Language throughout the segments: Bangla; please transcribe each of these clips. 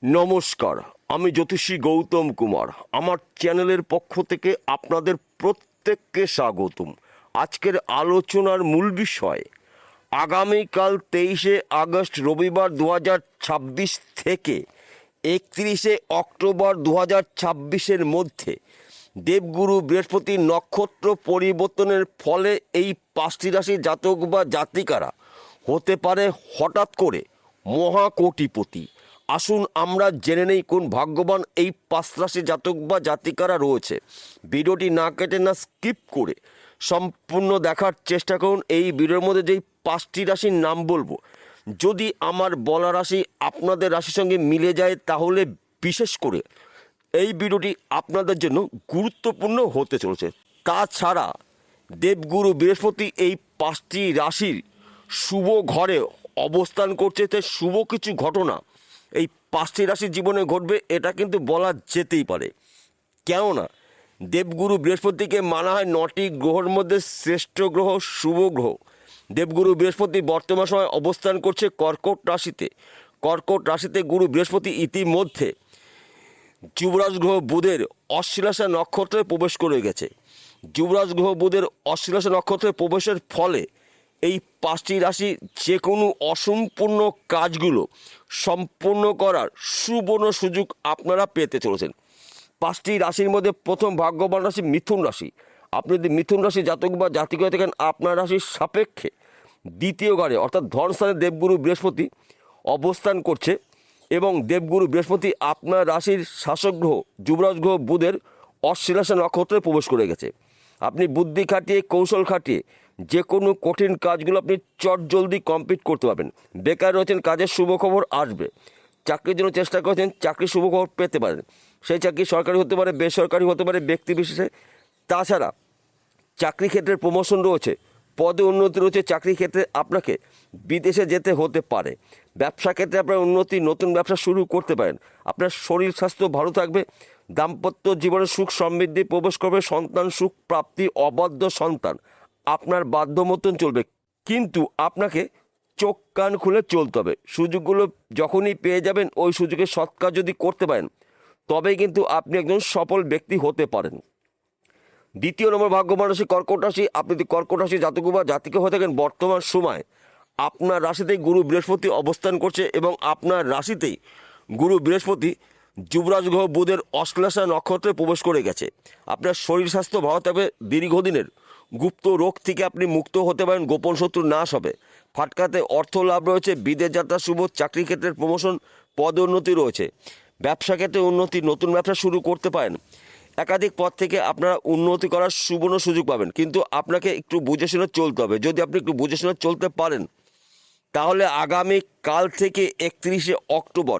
নমস্কার, আমি জ্যোতিষী গৌতম কুমার। আমার চ্যানেলের পক্ষ থেকে আপনাদের প্রত্যেককে স্বাগতম। আজকের আলোচনার মূল বিষয় আগামীকাল 23শে আগস্ট রবিবার 2026 থেকে 31শে অক্টোবর 2026-এর মধ্যে দেবগুরু বৃহস্পতি নক্ষত্র পরিবর্তনের ফলে এই 5টি রাশির জাতক বা জাতিকারা হতে পারে হঠাৎ করে মহাকোটিপতি। আসুন আমরা জেনে নেই কোন ভাগ্যবান এই 5 রাশির জাতক বা জাতিকারা রয়েছে। ভিডিওটি না কেটে না স্কিপ করে সম্পূর্ণ দেখার চেষ্টা করুন। এই ভিডিওর মধ্যে যেই 5টি রাশির নাম বলবো, যদি আমার বলা রাশি আপনাদের রাশির সঙ্গে মিলে যায় তাহলে বিশেষ করে এই ভিডিওটি আপনাদের জন্য গুরুত্বপূর্ণ হতে চলেছে। তাছাড়া দেবগুরু বৃহস্পতি এই 5টি রাশির শুভ ঘরে অবস্থান করছে, তাই শুভ কিছু ঘটনা এই 5টি রাশির জীবনে ঘটবে, এটা কিন্তু বলা যেতেই পারে। কেননা দেবগুরু বৃহস্পতিকে মানা হয় 9টি গ্রহের মধ্যে শ্রেষ্ঠ গ্রহ, শুভ গ্রহ। দেবগুরু বৃহস্পতি বর্তমান সময় অবস্থান করছে কর্কট রাশিতে। কর্কট রাশিতে গুরু বৃহস্পতি ইতিমধ্যে যুবরাজ গ্রহ বুধের অশ্লেষা নক্ষত্রে প্রবেশ করে গেছে। যুবরাজ গ্রহ বুধের অশ্লেষা নক্ষত্রে প্রবেশের ফলে এই 5টি রাশি যে কোনো অসম্পূর্ণ কাজগুলো সম্পূর্ণ করার সুবর্ণ সুযোগ আপনারা পেতে চলেছেন। 5টি রাশির মধ্যে প্রথম ভাগ্যবান রাশি মিথুন রাশি। আপনি যদি মিথুন রাশি জাতক বা জাতিকা হয়ে থাকেন, আপনার রাশির সাপেক্ষে দ্বিতীয় ঘরে অর্থাৎ ধনস্থানে দেবগুরু বৃহস্পতি অবস্থান করছে এবং দেবগুরু বৃহস্পতি আপনার রাশির শাসক গ্রহ যুবরাজ গ্রহ বুধের অশ্লেষা নক্ষত্রে প্রবেশ করে গেছে। আপনি বুদ্ধি খাটিয়ে কৌশল খাটিয়ে যে কোনো কঠিন কাজগুলো আপনি চটজলদি কমপ্লিট করতে পারবেন। বেকার রয়েছেন, কাজের শুভ খবর আসবে। চাকরির জন্য চেষ্টা করছেন, চাকরির শুভ খবর পেতে পারেন। সেই চাকরি সরকারি হতে পারে, বেসরকারি হতে পারে, ব্যক্তি বিশেষে। তাছাড়া চাকরি ক্ষেত্রে প্রমোশন রয়েছে, পদে উন্নতি রয়েছে। চাকরি ক্ষেত্রে আপনাকে বিদেশে যেতে হতে পারে। ব্যবসা ক্ষেত্রে আপনার উন্নতি, নতুন ব্যবসা শুরু করতে পারেন। আপনার শরীর স্বাস্থ্য ভালো থাকবে। দাম্পত্য জীবনে সুখ সমৃদ্ধি প্রবেশ করবে। সন্তান সুখ প্রাপ্তি, অবাধ্য সন্তান আপনার বাধ্য মতন চলবে, কিন্তু আপনাকে চোখ কান খুলে চলতে হবে। সুযোগগুলো যখনই পেয়ে যাবেন ওই সুযোগে সৎ কাজ যদি করতে পারেন তবেই কিন্তু আপনি একজন সফল ব্যক্তি হতে পারেন। দ্বিতীয় নম্বর ভাগ্যবান রাশি কর্কট রাশি। আপনি যদি কর্কট রাশি জাতক বা জাতিকা হয়ে থাকেন, বর্তমান সময় আপনার রাশিতেই গুরু বৃহস্পতি অবস্থান করছে এবং আপনার রাশিতেই গুরু বৃহস্পতি যুবরাজ গ্রহ বুধের অশ্লেষা নক্ষত্রে প্রবেশ করে গেছে। আপনার শরীর স্বাস্থ্য ভালো থাকবে। দীর্ঘদিনের গুপ্ত রোগ থেকে আপনি মুক্ত হতে পারেন। গোপন শত্রু নাশ হবে। ফাটকাতে অর্থ লাভ রয়েছে। বিদেশ যাত্রা শুভ। চাকরি ক্ষেত্রের প্রমোশন, পদ উন্নতি রয়েছে। ব্যবসা ক্ষেত্রে উন্নতি, নতুন ব্যবসা শুরু করতে পারেন। একাধিক পদ থেকে আপনারা উন্নতি করার সুবর্ণ সুযোগ পাবেন, কিন্তু আপনাকে একটু বুঝে শুনে চলতে হবে। যদি আপনি একটু বুঝে শুনে চলতে পারেন তাহলে আগামী কাল থেকে 31শে অক্টোবর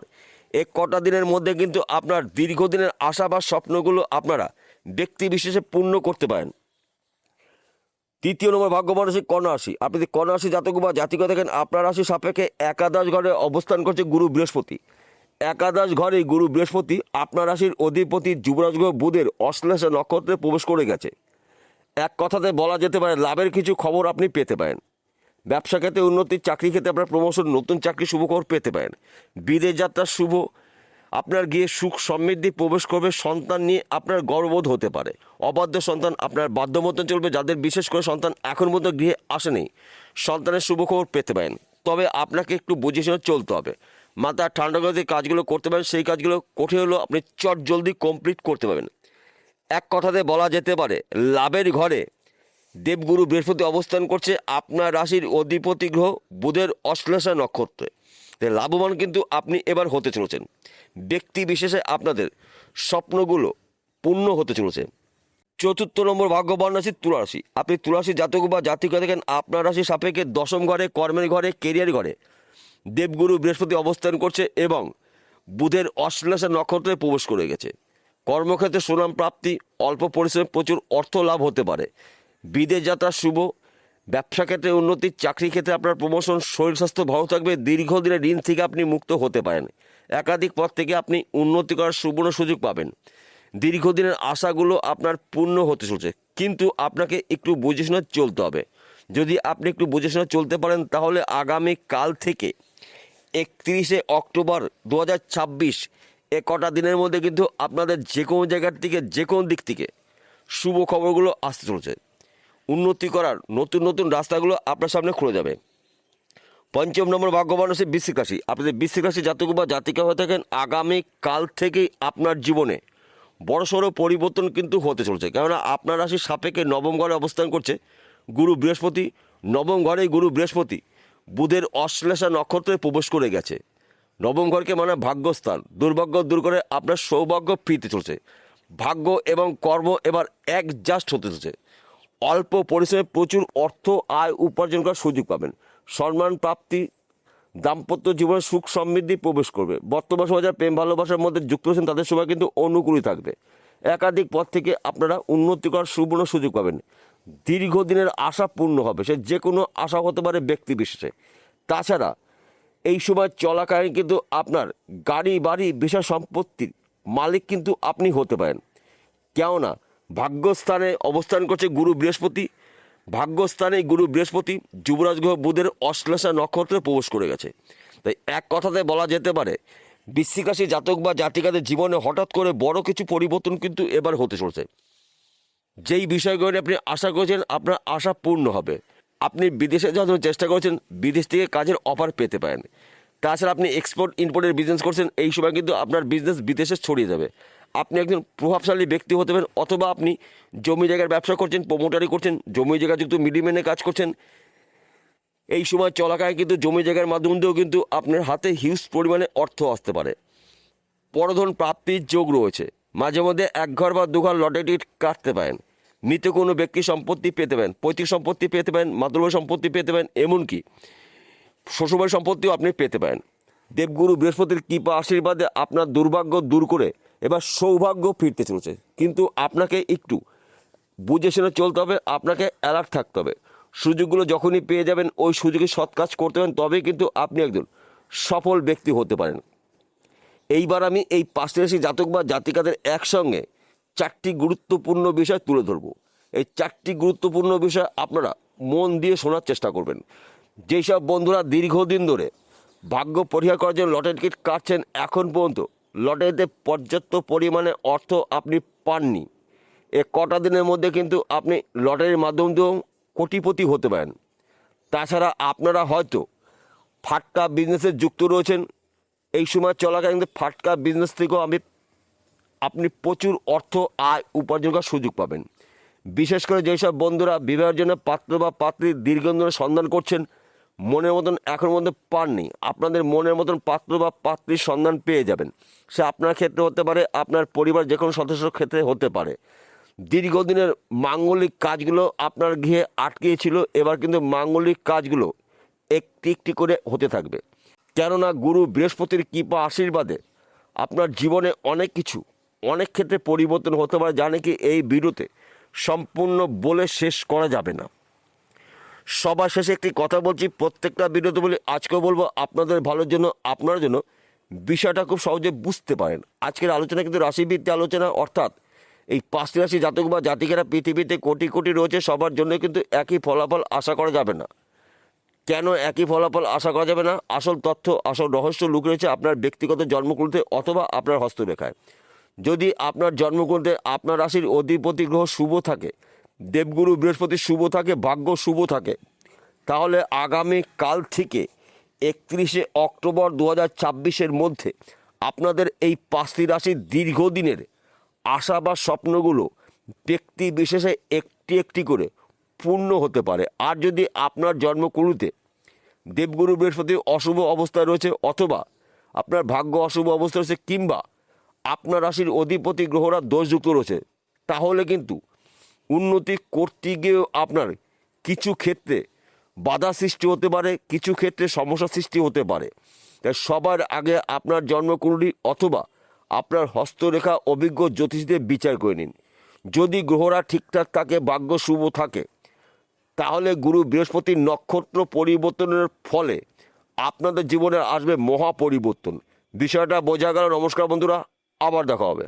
এক কটা দিনের মধ্যে কিন্তু আপনার দীর্ঘদিনের আশা বা স্বপ্নগুলো আপনারা ব্যক্তি বিশেষে পূর্ণ করতে পারেন। তৃতীয় নম্বর ভাগ্যবান রাশি কন্যা রাশি। আপনি যদি কন্যা রাশি জাতক বা জাতিকা থাকেন, আপনার রাশি সাপেক্ষে একাদশ ঘরে অবস্থান করছে গুরু বৃহস্পতি। একাদশ ঘরে গুরু বৃহস্পতি আপনার রাশির অধিপতি যুবরাজ গ্রহ বুধের অশ্লেষা নক্ষত্রে প্রবেশ করে গেছে। এক কথাতে বলা যেতে পারে লাভের কিছু খবর আপনি পেতে পারেন। ব্যবসা ক্ষেত্রে উন্নতি, চাকরি ক্ষেত্রে আপনার প্রমোশন, নতুন চাকরি শুভ খবর পেতে পারেন। বিদেশ যাত্রা শুভ। আপনার গিয়ে সুখ সমৃদ্ধি প্রবেশ করবে। সন্তান নিয়ে আপনার গর্ববোধ হতে পারে। অবাধ্য সন্তান আপনার বাধ্য মতন চলবে। যাদের বিশেষ করে সন্তান এখন পর্যন্ত গৃহে আসেনি, সন্তানের শুভ খবর পেতে পারেন। তবে আপনাকে একটু বুঝে শুনে চলতে হবে। মাথা ঠান্ডা করে যে কাজগুলো করতে পারেন সেই কাজগুলো কঠিন হলেও আপনি চট জলদি কমপ্লিট করতে পারবেন। এক কথাতে বলা যেতে পারে লাভের ঘরে দেবগুরু বৃহস্পতি অবস্থান করছে আপনার রাশির অধিপতি গ্রহ বুধের অশ্লেষা নক্ষত্রে। লাভবান কিন্তু আপনি এবার হতে চলেছেন। ব্যক্তি বিশেষে আপনাদের স্বপ্নগুলো পূর্ণ হতে চলেছে। চতুর্থ নম্বর ভাগ্যবান রাশি তুলা রাশি। আপনি তুলা রাশি জাতক বা জাতিকা দেখেন, আপনার রাশি সাপেক্ষে দশম ঘরে, কর্মের ঘরে, কেরিয়ার ঘরে দেবগুরু বৃহস্পতি অবস্থান করছে এবং বুধের অশ্লেষা নক্ষত্রে প্রবেশ করে গেছে। কর্মক্ষেত্রে সুনাম প্রাপ্তি, অল্প পরিশ্রমে প্রচুর অর্থ লাভ হতে পারে। বিদেশ যাত্রা শুভ। ব্যবসা ক্ষেত্রে উন্নতি, চাকরি ক্ষেত্রে আপনার প্রমোশন, শরীর স্বাস্থ্য ভালো থাকবে। দীর্ঘদিনের ঋণ থেকে আপনি মুক্ত হতে পারেন। একাধিক পদ থেকে আপনি উন্নতি করার সুবর্ণ সুযোগ পাবেন। দীর্ঘদিনের আশাগুলো আপনার পূর্ণ হতে চলছে, কিন্তু আপনাকে একটু বুঝে শুনে চলতে হবে। যদি আপনি একটু বুঝে শুনে চলতে পারেন তাহলে আগামী কাল থেকে 31শে অক্টোবর 2026 এ কটা দিনের মধ্যে কিন্তু আপনাদের যে কোনো জায়গার থেকে যে কোনো দিক থেকে শুভ খবরগুলো আসতে চলছে। উন্নতি করার নতুন নতুন রাস্তাগুলো আপনার সামনে খুলে যাবে। পঞ্চম নম্বর ভাগ্যবান হচ্ছে বৃশ্চিক রাশি। আপনাদের বৃশ্চিক রাশি জাতক বা জাতিকা হয়ে থাকেন, আগামী কাল থেকেই আপনার জীবনে বড়সড় পরিবর্তন কিন্তু হতে চলছে। কেননা আপনার রাশির সাপেক্ষে নবম ঘরে অবস্থান করছে গুরু বৃহস্পতি। নবম ঘরেই গুরু বৃহস্পতি বুধের অশ্লেষা নক্ষত্রে প্রবেশ করে গেছে। নবম ঘরকে মানে ভাগ্যস্থান, দুর্ভাগ্য দূর করে আপনার সৌভাগ্য ফিরতে চলছে। ভাগ্য এবং কর্ম এবার অ্যাডজাস্ট হতে চলছে। অল্প পরিশ্রমে প্রচুর অর্থ আয় উপার্জন করার সুযোগ পাবেন। সম্মান প্রাপ্তি, দাম্পত্য জীবনে সুখ সমৃদ্ধি প্রবেশ করবে। বর্তমান সময় যারা প্রেম ভালোবাসার মধ্যে যুক্ত হয়েছেন তাদের সময় কিন্তু অনুকূলই থাকবে। একাধিক পথ থেকে আপনারা উন্নতি করার সুবর্ণ সুযোগ পাবেন। দীর্ঘদিনের আশা পূর্ণ হবে, সে যে কোনো আশা হতে পারে ব্যক্তি বিশেষে। তাছাড়া এই সময় চলাকালীন কিন্তু আপনার গাড়ি বাড়ি বিষয় সম্পত্তির মালিক কিন্তু আপনি হতে পারেন। কেননা ভাগ্যস্থানে অবস্থান করছে গুরু বৃহস্পতি। ভাগ্যস্থানে গুরু বৃহস্পতি যুবরাজ গ্রহ বুধের অশ্লেষা নক্ষত্রে প্রবেশ করে গেছে। তাই এক কথাতে বলা যেতে পারে বৃশ্চিক রাশি জাতক বা জাতিকাদের জীবনে হঠাৎ করে বড় কিছু পরিবর্তন কিন্তু এবার হতে চলছে। যেই বিষয়গুলো নিয়ে আপনি আশা করেছেন আপনার আশা পূর্ণ হবে। আপনি বিদেশে যাওয়ার জন্য চেষ্টা করছেন, বিদেশ থেকে কাজের অফার পেতে পারেন। তাছাড়া আপনি এক্সপোর্ট ইম্পোর্টের বিজনেস করছেন, এই সময় কিন্তু আপনার বিজনেস বিদেশে ছড়িয়ে যাবে। আপনি একজন প্রভাবশালী ব্যক্তি হতে পারেন, অথবা আপনি জমি জায়গার ব্যবসা করছেন, প্রমোটারি করছেন, জমি জায়গাযুক্ত মিডিলম্যানে কাজ করছেন। এই সময় চলাকালীন কিন্তু জমি জায়গার মাধ্যম দিয়েও কিন্তু আপনার হাতে হিউজ পরিমাণে অর্থ আসতে পারে। পরধন প্রাপ্তির যোগ রয়েছে। মাঝে মধ্যে এক ঘর বা দু ঘর লটারি টিকিট কাটতে পারেন। মৃত কোনো ব্যক্তি সম্পত্তি পেতে পারেন, পৈতৃক সম্পত্তি পেতে পারেন, মাতৃভূমি সম্পত্তি পেতে পারেন, এমনকি শ্বশুরবাড়ির সম্পত্তিও আপনি পেতে পারেন। দেবগুরু বৃহস্পতির কৃপা আশীর্বাদে আপনার দুর্ভাগ্য দূর করে এবার সৌভাগ্য ফিরতে চলেছে। কিন্তু আপনাকে একটু বুঝে শুনে চলতে হবে, আপনাকে অ্যালার্ট থাকতে হবে। সুযোগগুলো যখনই পেয়ে যাবেন ওই সুযোগে সৎ কাজ করতে পারেন, তবেই কিন্তু আপনি একজন সফল ব্যক্তি হতে পারেন। এইবার আমি এই 5টি রাশি জাতক বা জাতিকাদের একসঙ্গে 4টি গুরুত্বপূর্ণ বিষয় তুলে ধরব। এই 4টি গুরুত্বপূর্ণ বিষয় আপনারা মন দিয়ে শোনার চেষ্টা করবেন। যেই সব বন্ধুরা দীর্ঘদিন ধরে ভাগ্য পরীক্ষা করার জন্য লটারি টিকিট কাটছেন, এখন পর্যন্ত লটারিতে পর্যাপ্ত পরিমাণে অর্থ আপনি পাননি, এ কটা দিনের মধ্যে কিন্তু আপনি লটারির মাধ্যম দিয়েও কোটিপতি হতে পারেন। তাছাড়া আপনারা হয়তো ফাটকা বিজনেসে যুক্ত রয়েছেন, এই সময় চলাকালীন কিন্তু ফাটকা বিজনেস থেকেও আপনি প্রচুর অর্থ আয় উপার্জন করার সুযোগ পাবেন। বিশেষ করে যেসব বন্ধুরা বিবাহের জন্য পাত্র বা পাত্রীর দীর্ঘদিন ধরে সন্ধান করছেন, মনের মতন এখনও মধ্যে পাননি, আপনাদের মনের মতন পাত্র বা পাত্রীর সন্ধান পেয়ে যাবেন। সে আপনার ক্ষেত্রে হতে পারে, আপনার পরিবার যে কোনো সদস্যর ক্ষেত্রে হতে পারে। দীর্ঘদিনের মাঙ্গলিক কাজগুলো আপনার গৃহে আটকিয়েছিল, এবার কিন্তু মাঙ্গলিক কাজগুলো একটি একটি করে হতে থাকবে। কেননা গুরু বৃহস্পতির কৃপা আশীর্বাদে আপনার জীবনে অনেক কিছু অনেক ক্ষেত্রে পরিবর্তন হতে পারে, যা নাকি এই ভিডিওতে সম্পূর্ণ বলে শেষ করা যাবে না। সবার শেষে একটি কথা বলছি, প্রত্যেকটা ভিডিওতে বলি, আজকেও বলবো আপনাদের ভালোর জন্য, আপনার জন্য বিষয়টা খুব সহজে বুঝতে পারেন। আজকের আলোচনা কিন্তু রাশিভিত্তিক আলোচনা, অর্থাৎ এই 5টি রাশি জাতক বা জাতিকেরা পৃথিবীতে কোটি কোটি রয়েছে, সবার জন্য কিন্তু একই ফলাফল আশা করা যাবে না। কেন একই ফলাফল আশা করা যাবে না? আসল তথ্য, আসল রহস্য লুক রয়েছে আপনার ব্যক্তিগত জন্মকুণ্ডতে অথবা আপনার হস্তরেখায়। যদি আপনার জন্মকুণ্ডে আপনার রাশির অধিপতি গ্রহ শুভ থাকে, দেবগুরু বৃহস্পতি শুভ থাকে, ভাগ্য শুভ থাকে, তাহলে আগামী কাল থেকে 31শে অক্টোবর 2026-এর মধ্যে আপনাদের এই 5টি রাশির দীর্ঘদিনের আশা বা স্বপ্নগুলো ব্যক্তি বিশেষে একটি একটি করে পূর্ণ হতে পারে। আর যদি আপনার জন্মকুণ্ডতে দেবগুরু বৃহস্পতি অশুভ অবস্থায় রয়েছে, অথবা আপনার ভাগ্য অশুভ অবস্থায় রয়েছে, কিংবা আপনার রাশির অধিপতি গ্রহরা দোষযুক্ত রয়েছে, তাহলে কিন্তু উন্নতি করতে গিয়েও আপনার কিছু ক্ষেত্রে বাধা সৃষ্টি হতে পারে, কিছু ক্ষেত্রে সমস্যা সৃষ্টি হতে পারে। তাই সবার আগে আপনার জন্মকুণ্ডলী অথবা আপনার হস্তরেখা অভিজ্ঞ জ্যোতিষীদের বিচার করে নিন। যদি গ্রহরা ঠিকঠাক থাকে, ভাগ্য শুভ থাকে, তাহলে গুরু বৃহস্পতির নক্ষত্র পরিবর্তনের ফলে আপনাদের জীবনে আসবে মহা পরিবর্তন। বিষয়টা বোঝা গেল? নমস্কার বন্ধুরা, আবার দেখা হবে।